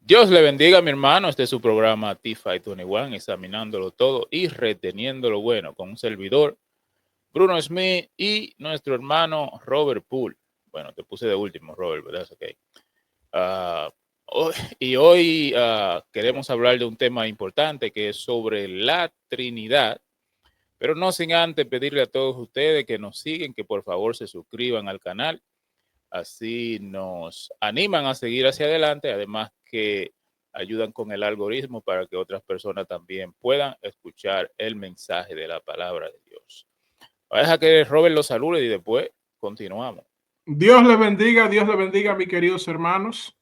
Dios le bendiga, mi hermano. Este es su programa T-Fight 21, examinándolo todo y reteniendo lo bueno, con un servidor, Bruno Smith, y nuestro hermano Robert Poole. Bueno, te puse de último, Robert, ¿verdad? Ok. Ah, y hoy queremos hablar de un tema importante que es sobre la Trinidad, pero no sin antes pedirle a todos ustedes que nos siguen, que por favor se suscriban al canal. Así nos animan a seguir hacia adelante, además que ayudan con el algoritmo para que otras personas también puedan escuchar el mensaje de la palabra de Dios. Voy a dejar que Robert los salude y después continuamos. Dios le bendiga, mis queridos hermanos.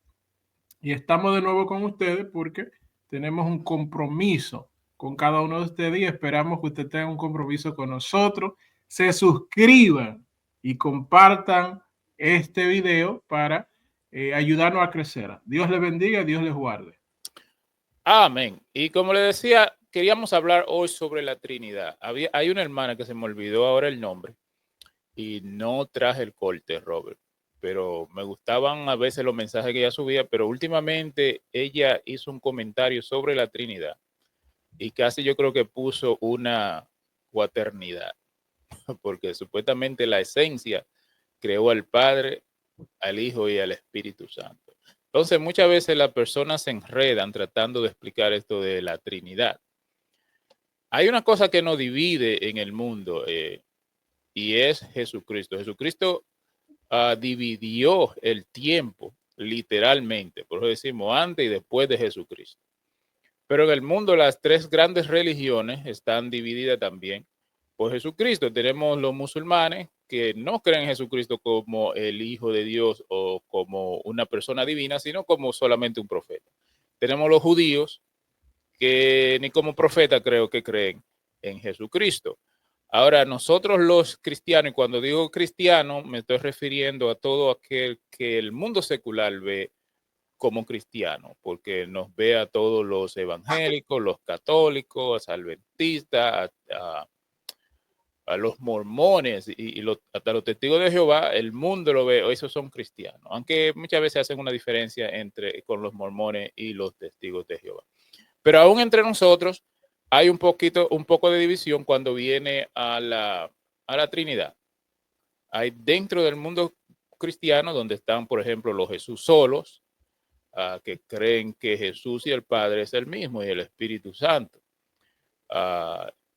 Y estamos de nuevo con ustedes porque tenemos un compromiso con cada uno de ustedes y esperamos que usted tenga un compromiso con nosotros. Se suscriban y compartan este video para ayudarnos a crecer. Dios le bendiga, Dios les guarde. Amén. Y como le decía, queríamos hablar hoy sobre la Trinidad. Hay una hermana que se me olvidó ahora el nombre y no traje el corte, Robert. Pero me gustaban a veces los mensajes que ella subía, pero últimamente ella hizo un comentario sobre la Trinidad y casi yo creo que puso una cuaternidad, porque supuestamente la esencia creó al Padre, al Hijo y al Espíritu Santo. Entonces muchas veces las personas se enredan tratando de explicar esto de la Trinidad. Hay una cosa que nos divide en el mundo y es Jesucristo. Jesucristo dividió el tiempo literalmente, por eso decimos antes y después de Jesucristo. Pero en el mundo las tres grandes religiones están divididas también por Jesucristo. Tenemos los musulmanes que no creen en Jesucristo como el Hijo de Dios o como una persona divina, sino como solamente un profeta. Tenemos los judíos que ni como profeta creo que creen en Jesucristo. Ahora, nosotros los cristianos, y cuando digo cristiano, me estoy refiriendo a todo aquel que el mundo secular ve como cristiano, porque nos ve a todos los evangélicos, los católicos, adventistas, a los mormones hasta los testigos de Jehová, el mundo lo ve, esos son cristianos, aunque muchas veces hacen una diferencia con los mormones y los testigos de Jehová. Pero aún entre nosotros hay un poco de división cuando viene a la Trinidad. Hay dentro del mundo cristiano donde están, por ejemplo, los Jesús solos, que creen que Jesús y el Padre es el mismo y el Espíritu Santo.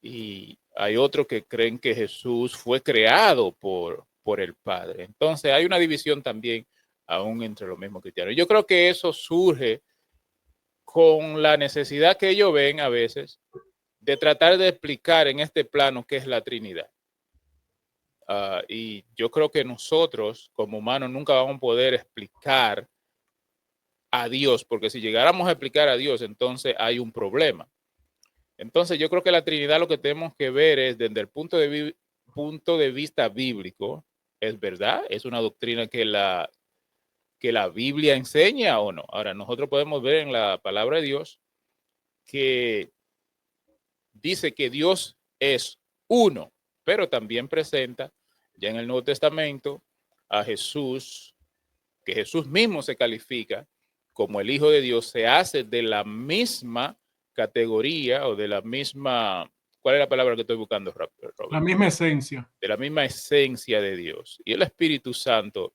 Y hay otros que creen que Jesús fue creado por el Padre. Entonces hay una división también aún entre los mismos cristianos. Yo creo que eso surge con la necesidad que ellos ven a veces de tratar de explicar en este plano qué es la Trinidad. Y yo creo que nosotros como humanos nunca vamos a poder explicar a Dios, porque si llegáramos a explicar a Dios, entonces hay un problema. Entonces yo creo que la Trinidad lo que tenemos que ver es desde el punto de vista bíblico, ¿es verdad? ¿Es una doctrina que la Biblia enseña o no? Ahora, nosotros podemos ver en la palabra de Dios que dice que Dios es uno, pero también presenta ya en el Nuevo Testamento a Jesús, que Jesús mismo se califica como el Hijo de Dios, se hace de la misma categoría o de la misma, ¿cuál es la palabra que estoy buscando, Robert? La misma esencia. De la misma esencia de Dios. Y el Espíritu Santo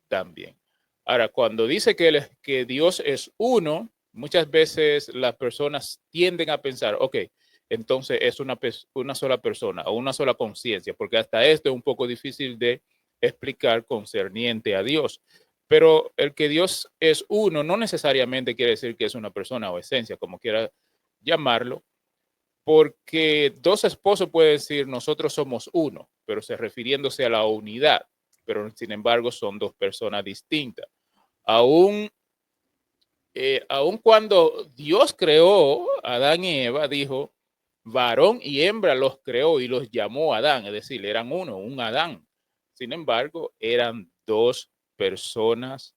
también. Ahora, cuando dice que Dios es uno, muchas veces las personas tienden a pensar, ok, entonces es una sola persona o una sola conciencia, porque hasta esto es un poco difícil de explicar concerniente a Dios. Pero el que Dios es uno no necesariamente quiere decir que es una persona o esencia, como quiera llamarlo, porque dos esposos pueden decir nosotros somos uno, pero se refiriéndose a la unidad, pero sin embargo son dos personas distintas. Aún, aún cuando Dios creó a Adán y Eva, dijo, varón y hembra los creó y los llamó Adán, es decir, eran uno, un Adán. Sin embargo, eran dos personas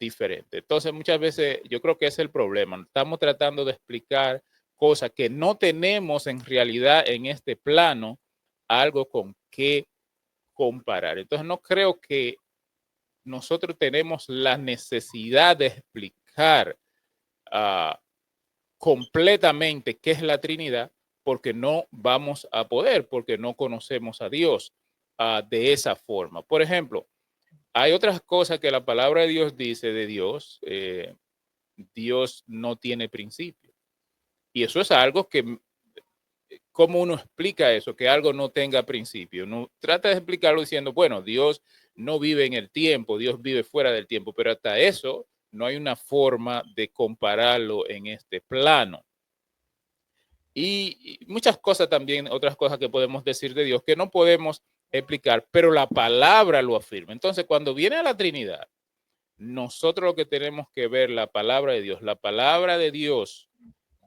diferentes. Entonces, muchas veces yo creo que es el problema. Estamos tratando de explicar cosas que no tenemos en realidad en este plano, algo con qué comparar. Entonces, no creo que nosotros tenemos la necesidad de explicar explicar completamente qué es la Trinidad, porque no vamos a poder, porque no conocemos a Dios de esa forma. Por ejemplo, hay otras cosas que la palabra de Dios dice de Dios. Dios no tiene principio. Y eso es algo que, ¿cómo uno explica eso? Que algo no tenga principio. Uno trata de explicarlo diciendo, bueno, Dios no vive en el tiempo, Dios vive fuera del tiempo, pero hasta eso no hay una forma de compararlo en este plano. Y muchas cosas también, otras cosas que podemos decir de Dios que no podemos explicar, pero la palabra lo afirma. Entonces, cuando viene a la Trinidad, nosotros lo que tenemos que ver la palabra de Dios. La palabra de Dios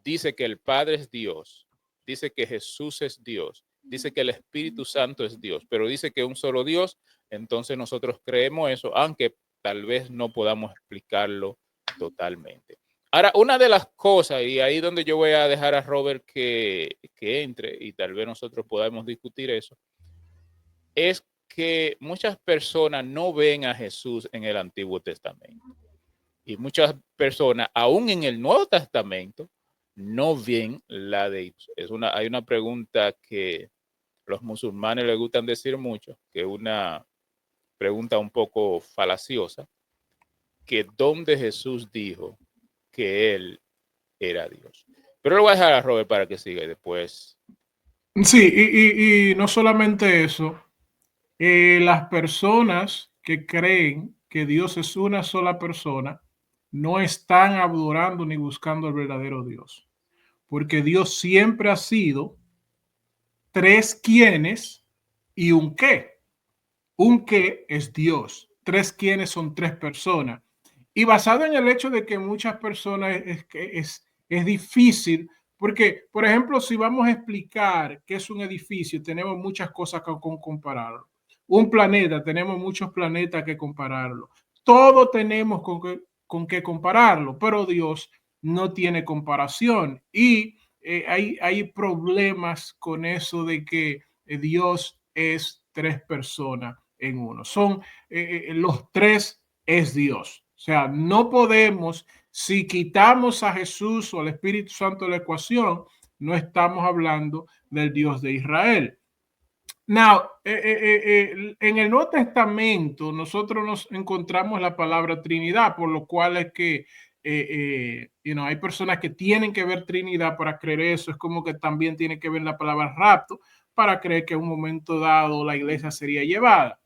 dice que el Padre es Dios, dice que Jesús es Dios, dice que el Espíritu Santo es Dios, pero dice que un solo Dios. Entonces nosotros creemos eso, aunque tal vez no podamos explicarlo totalmente. Ahora, una de las cosas, y ahí donde yo voy a dejar a Robert que entre y tal vez nosotros podamos discutir eso, es que muchas personas no ven a Jesús en el Antiguo Testamento. Y muchas personas, aún en el Nuevo Testamento, no ven la de Dios. Hay una pregunta que los musulmanes les gustan decir mucho, que es una pregunta un poco falaciosa, que ¿dónde Jesús dijo que él era Dios? Pero lo voy a dejar a Robert para que siga y después. Sí, y no solamente eso, las personas que creen que Dios es una sola persona no están adorando ni buscando el verdadero Dios, porque Dios siempre ha sido tres quienes y un qué. Un qué es Dios, tres quienes son tres personas. Y basado en el hecho de que muchas personas es difícil, porque, por ejemplo, si vamos a explicar qué es un edificio, tenemos muchas cosas con compararlo. Un planeta, tenemos muchos planetas que compararlo. Todo tenemos con qué compararlo, pero Dios no tiene comparación. Y hay problemas con eso de que Dios es tres personas en uno. Son los tres es Dios. O sea, no podemos, si quitamos a Jesús o al Espíritu Santo de la ecuación, no estamos hablando del Dios de Israel. Now, en el Nuevo Testamento nosotros nos encontramos la palabra Trinidad, por lo cual es que hay personas que tienen que ver Trinidad para creer eso. Es como que también tiene que ver la palabra rapto para creer que en un momento dado la iglesia sería llevada.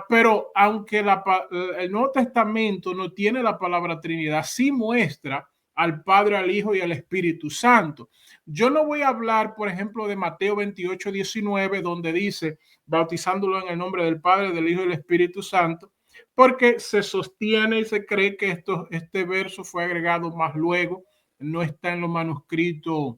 Pero aunque el Nuevo Testamento no tiene la palabra Trinidad, sí muestra al Padre, al Hijo y al Espíritu Santo. Yo no voy a hablar, por ejemplo, de Mateo 28, 19, donde dice, bautizándolo en el nombre del Padre, del Hijo y del Espíritu Santo, porque se sostiene y se cree que este verso fue agregado más luego, no está en los manuscritos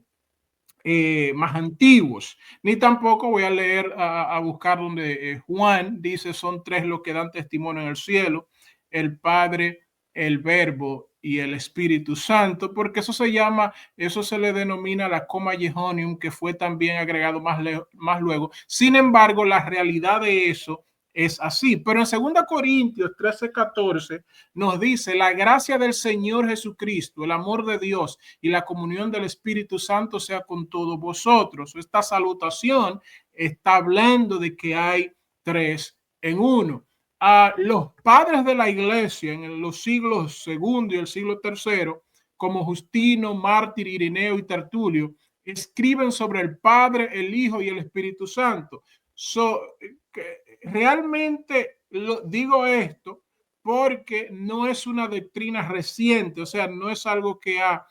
más antiguos, ni tampoco voy a leer, a buscar donde Juan dice son tres los que dan testimonio en el cielo, el Padre, el Verbo y el Espíritu Santo, porque eso se le denomina la coma Jehonium, que fue también agregado más luego. Sin embargo, la realidad de eso es así. Pero en 2 Corintios 13:14 nos dice la gracia del Señor Jesucristo, el amor de Dios y la comunión del Espíritu Santo sea con todos vosotros. Esta salutación está hablando de que hay tres en uno. Los padres de la iglesia en los siglos segundo y el siglo tercero, como Justino, Mártir, Ireneo y Tertulio, escriben sobre el Padre, el Hijo y el Espíritu Santo. Realmente digo esto porque no es una doctrina reciente, o sea, no es algo que ha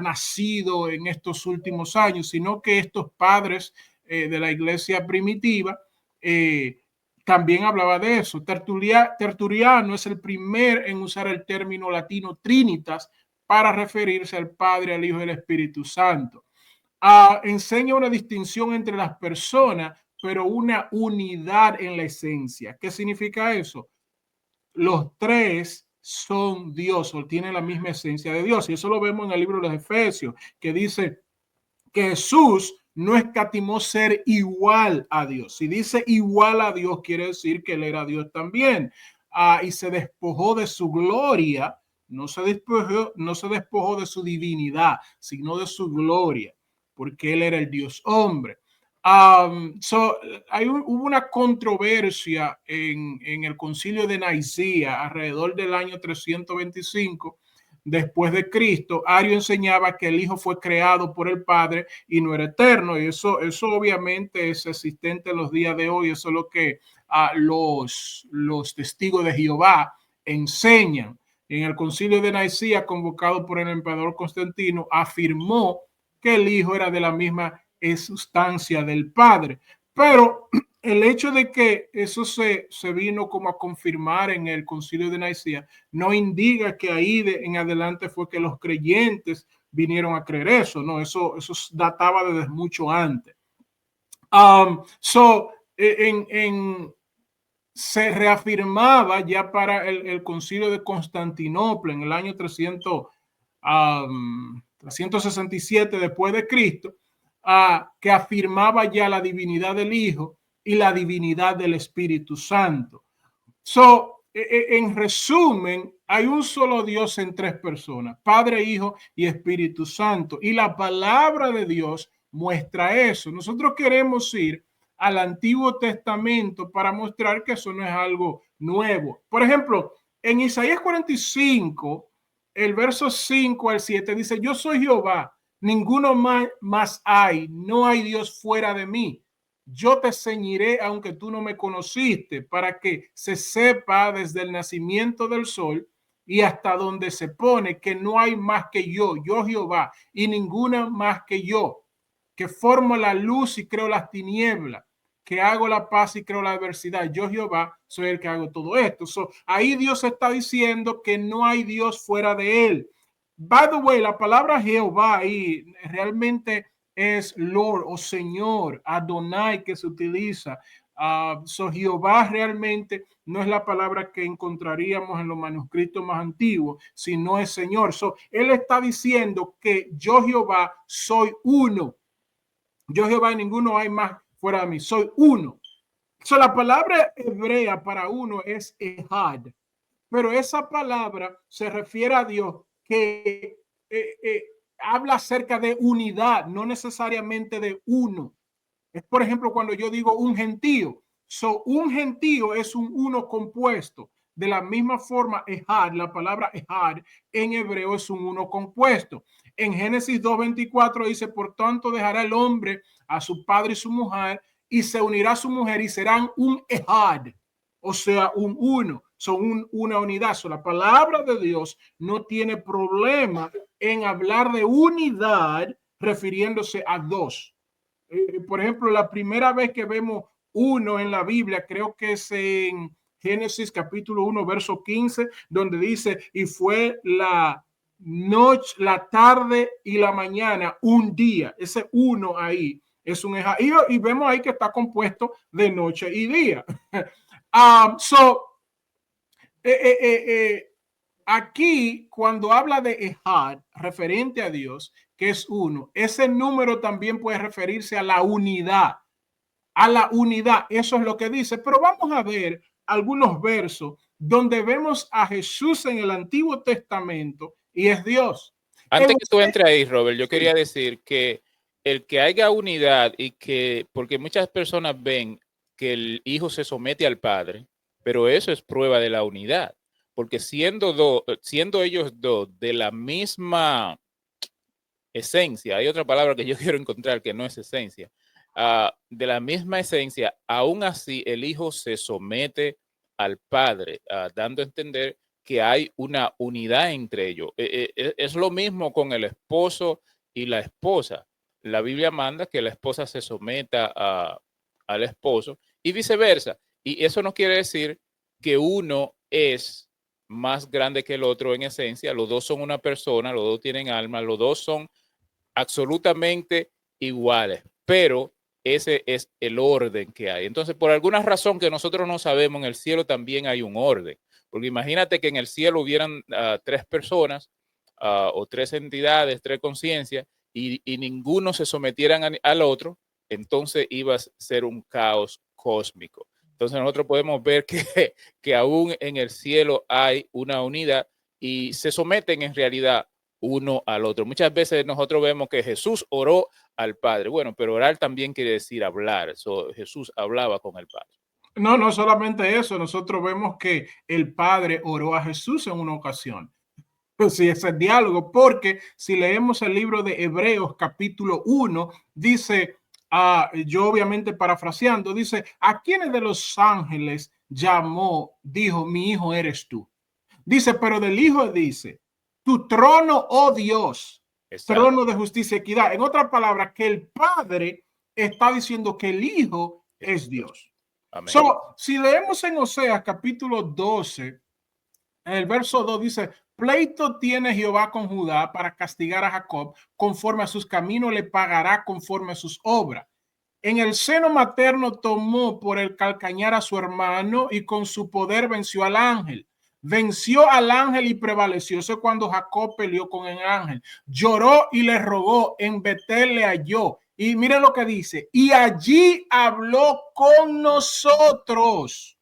nacido en estos últimos años, sino que estos padres de la iglesia primitiva también hablaba de eso. Tertuliano es el primer en usar el término latino Trinitas para referirse al Padre, al Hijo y al Espíritu Santo. Enseña una distinción entre las personas, pero una unidad en la esencia. ¿Qué significa eso? Los tres son Dios o tienen la misma esencia de Dios. Y eso lo vemos en el libro de los Efesios, que dice que Jesús no escatimó ser igual a Dios. Si dice igual a Dios, quiere decir que él era Dios también. Y se despojó de su gloria no se despojó de su divinidad, sino de su gloria, porque él era el Dios hombre. Hubo una controversia en el concilio de Nicea alrededor del año 325 después de Cristo. Ario enseñaba que el Hijo fue creado por el Padre y no era eterno, y eso obviamente es existente en los días de hoy. Eso es lo que los testigos de Jehová enseñan. En el concilio de Nicea, convocado por el emperador Constantino, afirmó que el Hijo era de la misma sustancia del Padre. Pero el hecho de que eso se vino como a confirmar en el concilio de Nicea no indica que ahí en adelante fue que los creyentes vinieron a creer eso, no, eso databa desde mucho antes. Se reafirmaba ya para el concilio de Constantinopla en el año 367 después de Cristo, que afirmaba ya la divinidad del Hijo y la divinidad del Espíritu Santo. En resumen, hay un solo Dios en tres personas: Padre, Hijo y Espíritu Santo. Y la palabra de Dios muestra eso. Nosotros queremos ir al Antiguo Testamento para mostrar que eso no es algo nuevo. Por ejemplo, en Isaías 45, el verso 5 al 7 dice: yo soy Jehová, ninguno más hay, no hay Dios fuera de mí. Yo te ceñiré aunque tú no me conociste, para que se sepa desde el nacimiento del sol y hasta donde se pone que no hay más que yo Jehová, y ninguna más que yo, que formo la luz y creo las tinieblas, que hago la paz y creo la adversidad. Yo Jehová soy el que hago todo esto. Ahí Dios está diciendo que no hay Dios fuera de él. By the way, la palabra Jehová ahí realmente es Lord o Señor, Adonai, que se utiliza. Jehová realmente no es la palabra que encontraríamos en los manuscritos más antiguos, sino es Señor. Él está diciendo que yo Jehová soy uno. Yo Jehová y ninguno hay más fuera de mí. Soy uno. La palabra hebrea para uno es Ehad, pero esa palabra se refiere a Dios que habla acerca de unidad, no necesariamente de uno. Es, por ejemplo, cuando yo digo un gentío. Un gentío es un uno compuesto. De la misma forma, Ehad, la palabra Ehad en hebreo es un uno compuesto. En Génesis 2:24 dice: por tanto dejará el hombre a su padre y su mujer, y se unirá a su mujer, y serán un Ehad, o sea, un uno. Son una unidad. La palabra de Dios no tiene problema en hablar de unidad refiriéndose a dos. Por ejemplo, la primera vez que vemos uno en la Biblia, creo que es en Génesis capítulo 1, verso 15, donde dice: y fue la noche, la tarde y la mañana, un día. Ese uno ahí es un y vemos ahí que está compuesto de noche y día. Aquí, cuando habla de Ehad, referente a Dios, que es uno, ese número también puede referirse a la unidad. A la unidad, eso es lo que dice. Pero vamos a ver algunos versos donde vemos a Jesús en el Antiguo Testamento y es Dios. Antes que tú entres ahí, Robert, yo quería decir que el que haya unidad y que, porque muchas personas ven que el hijo se somete al padre, pero eso es prueba de la unidad, porque siendo ellos dos de la misma esencia, hay otra palabra que yo quiero encontrar que no es esencia, de la misma esencia, aún así el hijo se somete al padre, dando a entender que hay una unidad entre ellos. Es lo mismo con el esposo y la esposa. La Biblia manda que la esposa se someta al esposo y viceversa. Y eso no quiere decir que uno es más grande que el otro en esencia. Los dos son una persona, los dos tienen alma, los dos son absolutamente iguales, pero ese es el orden que hay. Entonces, por alguna razón que nosotros no sabemos, en el cielo también hay un orden. Porque imagínate que en el cielo hubieran tres personas o tres entidades, tres conciencias, y ninguno se sometieran al otro, entonces iba a ser un caos cósmico. Entonces nosotros podemos ver que aún en el cielo hay una unidad y se someten en realidad uno al otro. Muchas veces nosotros vemos que Jesús oró al Padre. Bueno, pero orar también quiere decir hablar. Jesús hablaba con el Padre. No, no solamente eso, nosotros vemos que el Padre oró a Jesús en una ocasión. Pues sí, ese diálogo, porque si leemos el libro de Hebreos capítulo 1, dice, yo obviamente parafraseando, dice, ¿a quiénes de los ángeles llamó? Dijo, mi hijo eres tú. Dice, pero del hijo dice, tu trono, oh Dios, Exacto. trono de justicia y equidad. En otras palabras, que el Padre está diciendo que el Hijo es Dios. Si leemos en Oseas capítulo 12, en el verso 2 dice, pleito tiene Jehová con Judá para castigar a Jacob, conforme a sus caminos le pagará conforme a sus obras. En el seno materno tomó por el calcañar a su hermano y con su poder venció al ángel. Venció al ángel y prevaleció. Eso es cuando Jacob peleó con el ángel. Lloró y le rogó, en Betel le halló. Y miren lo que dice, y allí habló con nosotros.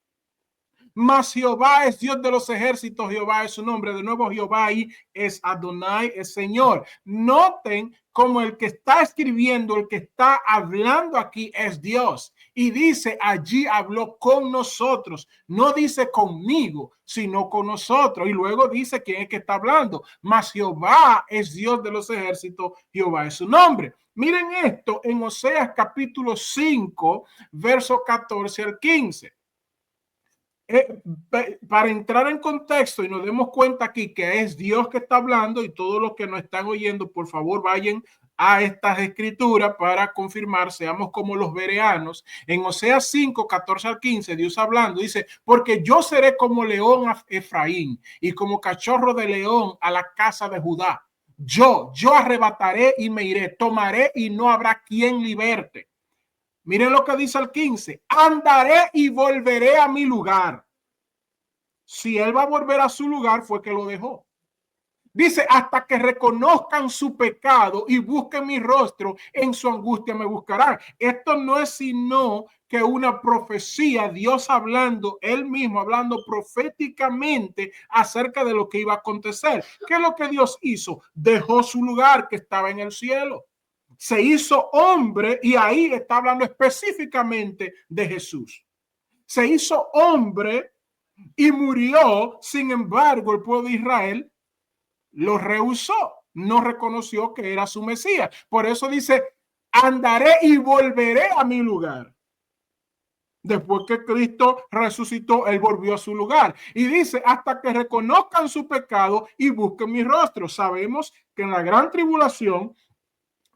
Mas Jehová es Dios de los ejércitos, Jehová es su nombre. De nuevo, Jehová ahí es Adonai, es Señor. Noten como el que está escribiendo, el que está hablando aquí es Dios. Y dice, allí habló con nosotros. No dice conmigo, sino con nosotros. Y luego dice quién es que está hablando. Mas Jehová es Dios de los ejércitos, Jehová es su nombre. Miren esto en Oseas capítulo 5, verso 14 al 15. Para entrar en contexto y nos demos cuenta aquí que es Dios que está hablando, y todos los que nos están oyendo, por favor vayan a estas escrituras para confirmar, seamos como los bereanos. En Oseas 5, 14 al 15, Dios hablando, dice, porque yo seré como león a Efraín y como cachorro de león a la casa de Judá. Yo arrebataré y me iré, tomaré y no habrá quien liberte. Miren lo que dice el 15, andaré y volveré a mi lugar. Si él va a volver a su lugar, fue que lo dejó. Dice, hasta que reconozcan su pecado y busquen mi rostro, en su angustia me buscarán. Esto no es sino que una profecía, Dios hablando, él mismo hablando proféticamente acerca de lo que iba a acontecer. ¿Qué es lo que Dios hizo? Dejó su lugar que estaba en el cielo. Se hizo hombre, y ahí está hablando específicamente de Jesús. Se hizo hombre y murió. Sin embargo, el pueblo de Israel lo rehusó, no reconoció que era su Mesías. Por eso dice, andaré y volveré a mi lugar. Después que Cristo resucitó, él volvió a su lugar. Y dice, hasta que reconozcan su pecado y busquen mi rostro. Sabemos que en la gran tribulación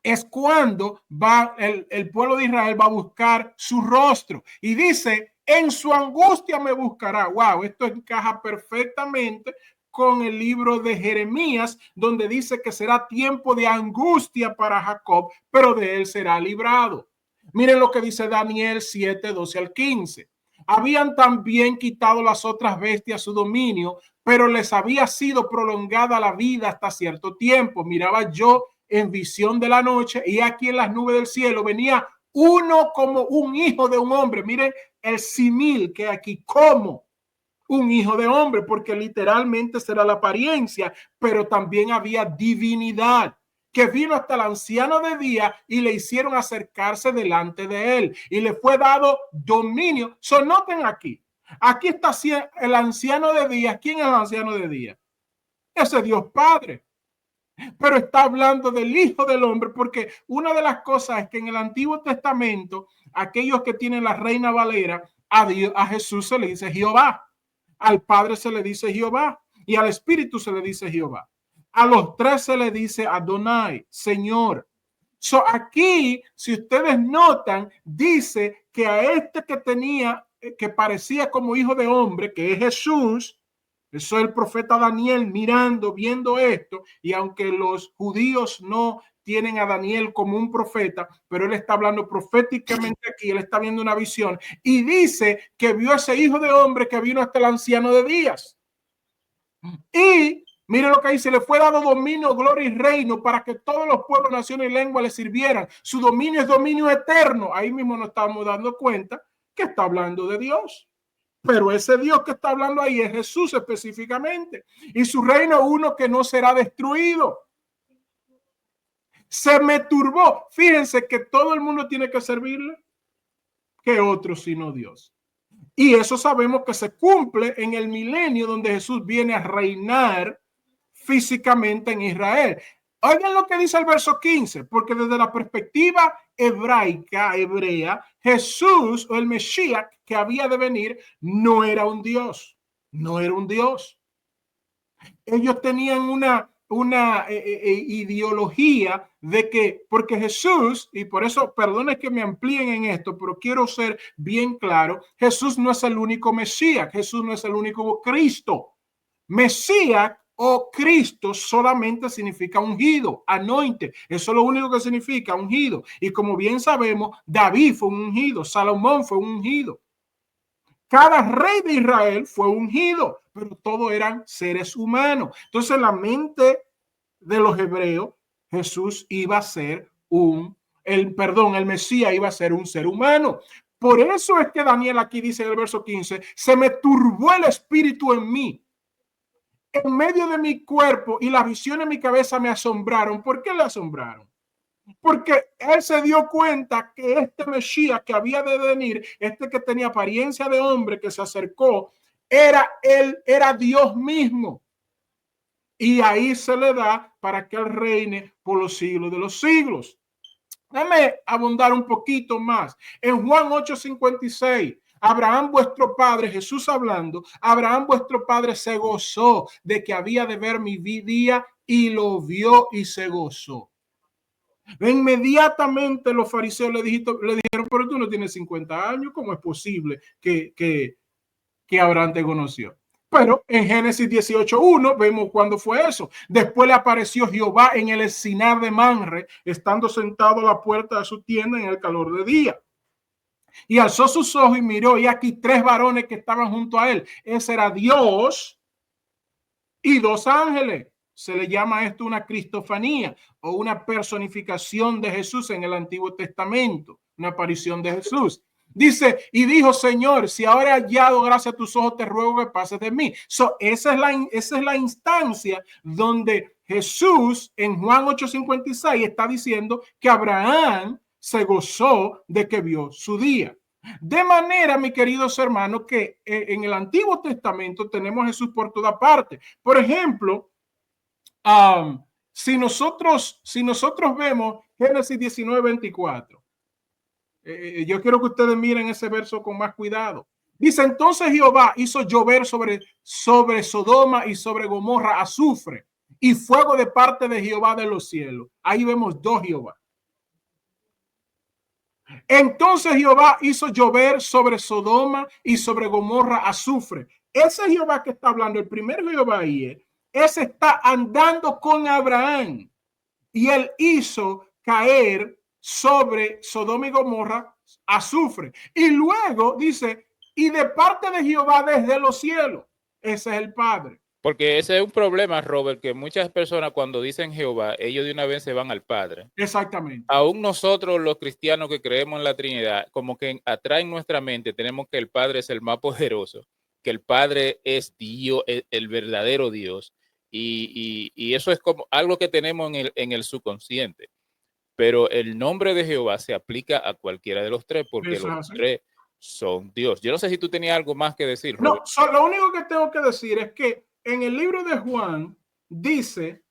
es cuando va el pueblo de Israel va a buscar su rostro. Y dice, en su angustia me buscará. Wow, esto encaja perfectamente con el libro de Jeremías, donde dice que será tiempo de angustia para Jacob, pero de él será librado. Miren lo que dice Daniel 7, 12 al 15. Habían también quitado las otras bestias su dominio, pero les había sido prolongada la vida hasta cierto tiempo. Miraba yo en visión de la noche, y aquí en las nubes del cielo venía uno como un hijo de un hombre. Miren el símil que aquí, como un hijo de hombre, porque literalmente será la apariencia, pero también había divinidad, que vino hasta el anciano de día y le hicieron acercarse delante de él y le fue dado dominio. Noten aquí está el anciano de día. ¿Quién es el anciano de día? Ese Dios Padre. Pero está hablando del Hijo del Hombre, porque una de las cosas es que en el Antiguo Testamento, aquellos que tienen la Reina Valera, a Jesús se le dice Jehová, al Padre se le dice Jehová y al Espíritu se le dice Jehová. A los tres se le dice Adonai, Señor. Aquí, si ustedes notan, dice que a este que parecía como hijo de hombre, que es Jesús. Eso es el profeta Daniel viendo esto, y aunque los judíos no tienen a Daniel como un profeta, pero él está hablando proféticamente aquí, él está viendo una visión y dice que vio a ese hijo de hombre que vino hasta el anciano de días. Y mire lo que dice, le fue dado dominio, gloria y reino para que todos los pueblos, naciones y lenguas le sirvieran. Su dominio es dominio eterno. Ahí mismo nos estamos dando cuenta que está hablando de Dios. Pero ese Dios que está hablando ahí es Jesús específicamente. Y su reino uno que no será destruido. Se me turbó. Fíjense que todo el mundo tiene que servirle. Que otro sino Dios. Y eso sabemos que se cumple en el milenio donde Jesús viene a reinar físicamente en Israel. Oigan lo que dice el verso 15, porque desde la perspectiva hebrea, Jesús o el Mesías que había de venir no era un Dios, no era un Dios. Ellos tenían una ideología de que, porque Jesús, y por eso, perdone que me amplíen en esto, pero quiero ser bien claro, Jesús no es el único Mesías, Jesús no es el único Cristo. Mesías o Cristo solamente significa ungido, anointed. Eso es lo único que significa, ungido. Y como bien sabemos, David fue un ungido, Salomón fue un ungido. Cada rey de Israel fue ungido, pero todos eran seres humanos. Entonces, la mente de los hebreos, Jesús iba a ser el Mesías iba a ser un ser humano. Por eso es que Daniel aquí dice en el verso 15, se me turbó el espíritu en mí, en medio de mi cuerpo, y las visiones en mi cabeza me asombraron. ¿Por qué le asombraron? Porque él se dio cuenta que este Mesías que había de venir, este que tenía apariencia de hombre que se acercó, era Dios mismo. Y ahí se le da para que él reine por los siglos de los siglos. Déjame abundar un poquito más. En Juan 8:56, Abraham vuestro padre, Jesús hablando, Abraham vuestro padre se gozó de que había de ver mi día y lo vio y se gozó. Inmediatamente los fariseos le dijeron, pero tú no tienes 50 años, ¿cómo es posible que Abraham te conoció? Pero en Génesis 18:1 vemos cuándo fue eso. Después le apareció Jehová en el encinar de Manre, estando sentado a la puerta de su tienda en el calor de día. Y alzó sus ojos y miró, y aquí 3 varones que estaban junto a él. Ese era Dios y 2 ángeles. Se le llama esto una cristofanía o una personificación de Jesús en el Antiguo Testamento, una aparición de Jesús. Dice, y dijo, Señor, si ahora he hallado gracia a tus ojos, te ruego que pases de mí. Esa es la instancia donde Jesús en Juan 8:56 está diciendo que Abraham se gozó de que vio su día. De manera, mis queridos hermanos, que en el Antiguo Testamento tenemos a Jesús por toda parte. Por ejemplo, si nosotros vemos Génesis 19:24, yo quiero que ustedes miren ese verso con más cuidado. Dice, entonces Jehová hizo llover sobre Sodoma y sobre Gomorra azufre y fuego de parte de Jehová de los cielos. Ahí vemos 2 Jehová. Entonces Jehová hizo llover sobre Sodoma y sobre Gomorra azufre. Ese Jehová que está hablando, el primer Jehová ahí, ese está andando con Abraham y él hizo caer sobre Sodoma y Gomorra azufre. Y luego dice, y de parte de Jehová desde los cielos. Ese es el Padre. Porque ese es un problema, Robert, que muchas personas cuando dicen Jehová, ellos de una vez se van al Padre. Exactamente. Aún nosotros los cristianos que creemos en la Trinidad, como que atrás en nuestra mente tenemos que el Padre es el más poderoso, que el Padre es Dios, el verdadero Dios. Y eso es como algo que tenemos en el subconsciente. Pero el nombre de Jehová se aplica a cualquiera de los 3 porque los 3 son Dios. Yo no sé si tú tenías algo más que decir, Robert. No, lo único que tengo que decir es que en el libro de Juan dice,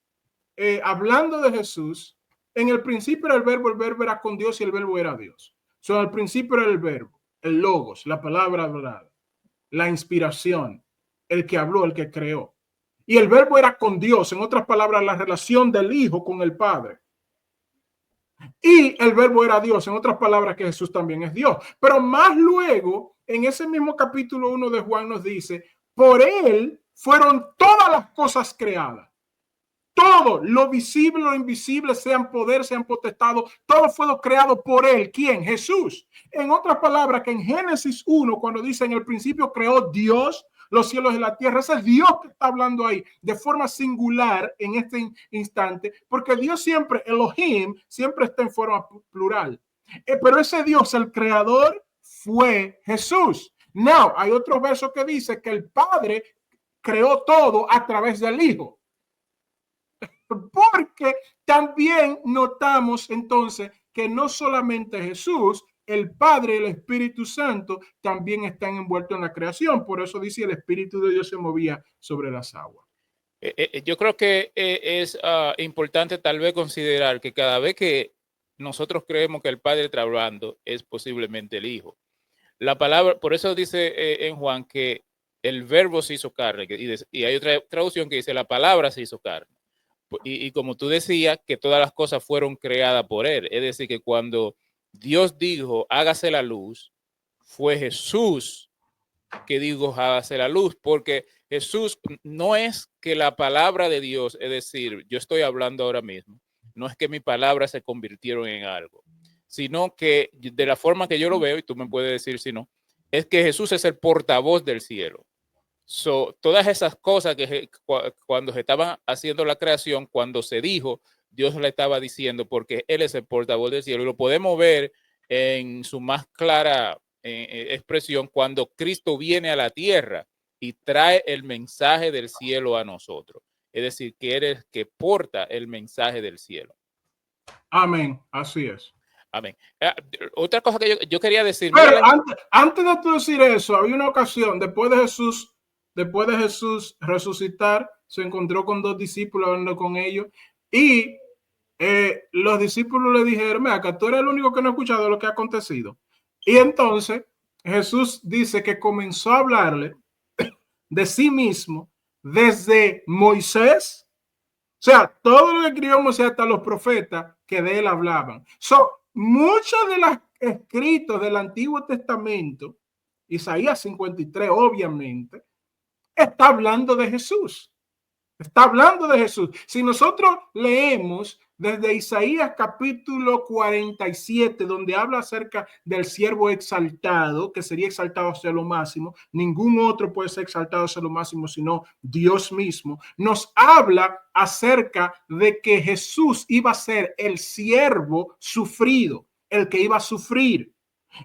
hablando de Jesús, en el principio era el verbo era con Dios y el verbo era Dios. Al principio era el verbo, el logos, la palabra hablada, la inspiración, el que habló, el que creó. Y el verbo era con Dios, en otras palabras, la relación del Hijo con el Padre. Y el verbo era Dios, en otras palabras, que Jesús también es Dios. Pero más luego, en ese mismo capítulo 1 de Juan nos dice, por él fueron todas las cosas creadas. Todo, lo visible, lo invisible, sean poder, sean potestado, todo fue creado por él. ¿Quién? Jesús. En otras palabras, que en Génesis 1, cuando dice en el principio creó Dios los cielos y la tierra, ese es Dios que está hablando ahí de forma singular en este instante, porque Dios siempre, Elohim, siempre está en forma plural. Pero ese Dios, el creador, fue Jesús. No, hay otro verso que dice que el Padre creó todo a través del Hijo. Porque también notamos entonces que no solamente Jesús, el Padre y el Espíritu Santo también están envueltos en la creación. Por eso dice el Espíritu de Dios se movía sobre las aguas. Yo creo que es importante tal vez considerar que cada vez que nosotros creemos que el Padre está hablando, es posiblemente el Hijo. La palabra, por eso dice en Juan que el verbo se hizo carne, y hay otra traducción que dice la palabra se hizo carne. Y como tú decías, que todas las cosas fueron creadas por él. Es decir, que cuando Dios dijo, hágase la luz, fue Jesús que dijo, hágase la luz, porque Jesús no es que la palabra de Dios, es decir, yo estoy hablando ahora mismo, no es que mis palabras se convirtieron en algo, sino que de la forma que yo lo veo, y tú me puedes decir si no, es que Jesús es el portavoz del cielo. Todas esas cosas que cuando se estaban haciendo la creación, cuando se dijo, Dios le estaba diciendo, porque Él es el portavoz del cielo. Y lo podemos ver en su más clara expresión cuando Cristo viene a la tierra y trae el mensaje del cielo a nosotros. Es decir, que eres que porta el mensaje del cielo. Amén, así es. Amén. Otra cosa que yo quería decir. Pero antes de tú decir eso, había una ocasión, después de Jesús resucitar, se encontró con dos discípulos hablando con ellos y los discípulos le dijeron, mira, que tú eres el único que no ha escuchado lo que ha acontecido. Y entonces Jesús dice que comenzó a hablarle de sí mismo desde Moisés, o sea, todo lo que escribió Moisés hasta los profetas que de él hablaban. Muchos de los escritos del Antiguo Testamento, Isaías 53, obviamente, está hablando de Jesús. Está hablando de Jesús. Si nosotros leemos desde Isaías capítulo 47, donde habla acerca del siervo exaltado, que sería exaltado hacia lo máximo, ningún otro puede ser exaltado hacia lo máximo, sino Dios mismo, nos habla acerca de que Jesús iba a ser el siervo sufrido, el que iba a sufrir,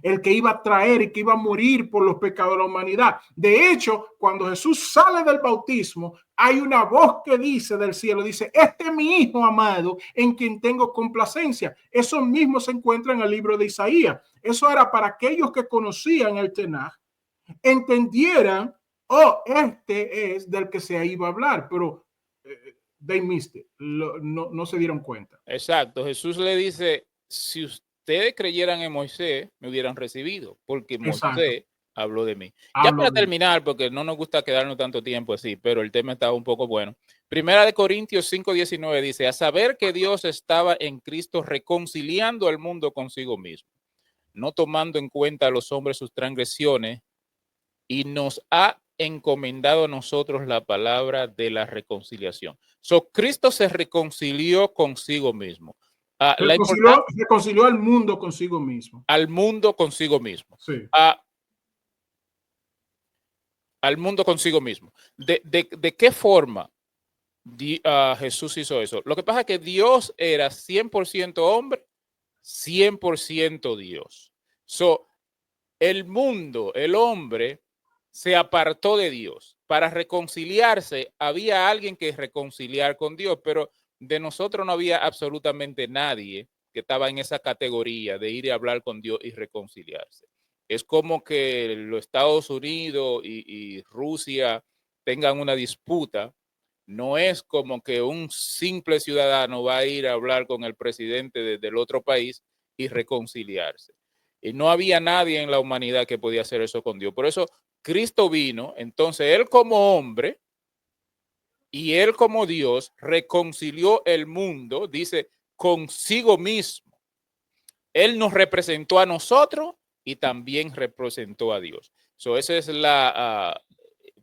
el que iba a traer y que iba a morir por los pecados de la humanidad. De hecho, cuando Jesús sale del bautismo, hay una voz que dice del cielo, dice, este es mi hijo amado en quien tengo complacencia. Eso mismo se encuentra en el libro de Isaías. Eso era para aquellos que conocían el Tenaj, entendieran, oh, este es del que se iba a hablar, pero they missed it. No se dieron cuenta. Exacto. Jesús le dice, si ustedes creyeran en Moisés, me hubieran recibido, porque Moisés habló de mí. Ya para terminar, porque no nos gusta quedarnos tanto tiempo así, pero el tema estaba un poco bueno. Primera de Corintios 5:19 dice, a saber que Dios estaba en Cristo reconciliando al mundo consigo mismo, no tomando en cuenta a los hombres sus transgresiones, y nos ha encomendado a nosotros la palabra de la reconciliación. Cristo se reconcilió consigo mismo. Reconcilió al mundo consigo mismo. Al mundo consigo mismo. Sí. Al mundo consigo mismo. ¿De qué forma Jesús hizo eso? Lo que pasa es que Dios era 100% hombre, 100% Dios. El mundo, el hombre, se apartó de Dios. Para reconciliarse, había alguien que reconciliar con Dios, pero de nosotros no había absolutamente nadie que estaba en esa categoría de ir a hablar con Dios y reconciliarse. Es como que los Estados Unidos y Rusia tengan una disputa. No es como que un simple ciudadano va a ir a hablar con el presidente del otro país y reconciliarse. Y no había nadie en la humanidad que podía hacer eso con Dios. Por eso Cristo vino, entonces Él como hombre y Él como Dios reconcilió el mundo, dice, consigo mismo. Él nos representó a nosotros y también representó a Dios. Esa es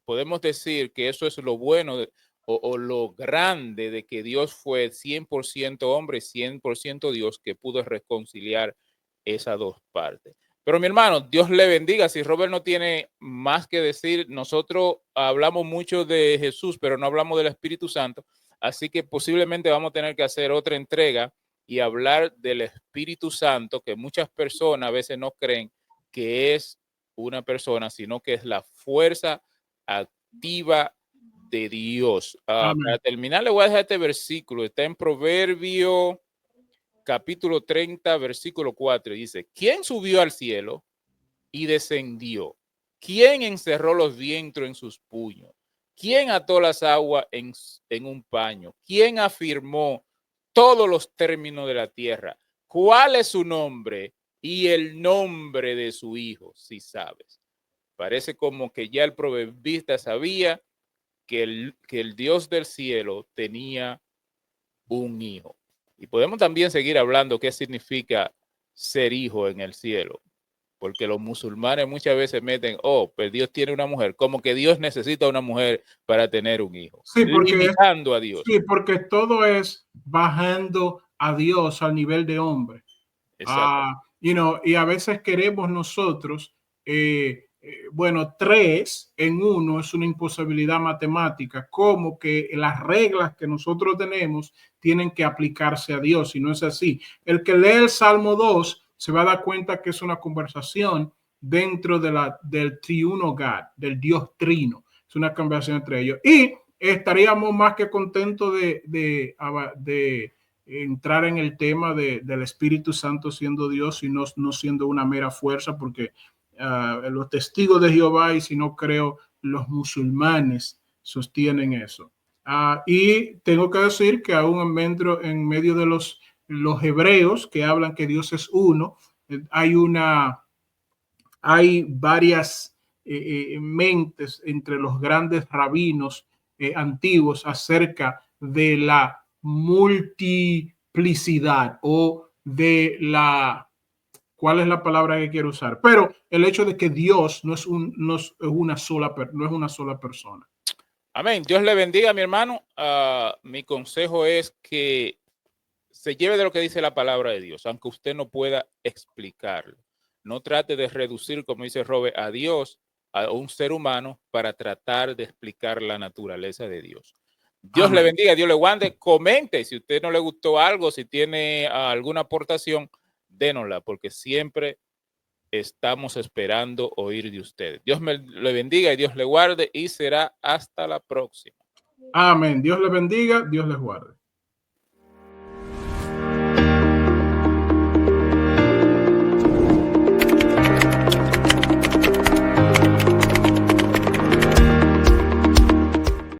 podemos decir que eso es lo bueno o lo grande de que Dios fue 100% hombre, 100% Dios, que pudo reconciliar esas dos partes. Pero mi hermano, Dios le bendiga. Si Robert no tiene más que decir, nosotros hablamos mucho de Jesús, pero no hablamos del Espíritu Santo. Así que posiblemente vamos a tener que hacer otra entrega y hablar del Espíritu Santo, que muchas personas a veces no creen que es una persona, sino que es la fuerza activa de Dios. Para terminar, le voy a dejar este versículo. Está en Proverbio capítulo 30, versículo 4. Dice, ¿quién subió al cielo y descendió? ¿Quién encerró los vientos en sus puños? ¿Quién ató las aguas en un paño? ¿Quién afirmó todos los términos de la tierra? ¿Cuál es su nombre y el nombre de su hijo? Si sabes. Parece como que ya el proverbista sabía que el Dios del cielo tenía un hijo. Y podemos también seguir hablando qué significa ser hijo en el cielo. Porque los musulmanes muchas veces meten, oh, pues Dios tiene una mujer, como que Dios necesita una mujer para tener un hijo, Sí, limitando a Dios. Sí, porque todo es bajando a Dios al nivel de hombre. Y a veces queremos nosotros, bueno, 3 en 1 es una imposibilidad matemática, como que las reglas que nosotros tenemos tienen que aplicarse a Dios, y no es así. El que lee el Salmo 2 se va a dar cuenta que es una conversación dentro del triuno God, del Dios trino. Es una conversación entre ellos. Y estaríamos más que contentos de entrar en el tema del Espíritu Santo siendo Dios y no siendo una mera fuerza, porque los testigos de Jehová, y si no creo, los musulmanes sostienen eso. Y tengo que decir que aún en medio de los hebreos que hablan que Dios es uno, hay varias mentes entre los grandes rabinos antiguos acerca de la multiplicidad o de ¿cuál es la palabra que quiero usar? Pero el hecho de que Dios no es una sola persona. Amén. Dios le bendiga, mi hermano. Mi consejo es que se lleve de lo que dice la palabra de Dios, aunque usted no pueda explicarlo. No trate de reducir, como dice Robert, a Dios a un ser humano para tratar de explicar la naturaleza de Dios. Dios le bendiga, Dios le guarde. Comente si a usted no le gustó algo, si tiene alguna aportación, dénosla, porque siempre estamos esperando oír de ustedes. Dios le bendiga y Dios le guarde, y será hasta la próxima. Amén. Dios le bendiga, Dios les guarde.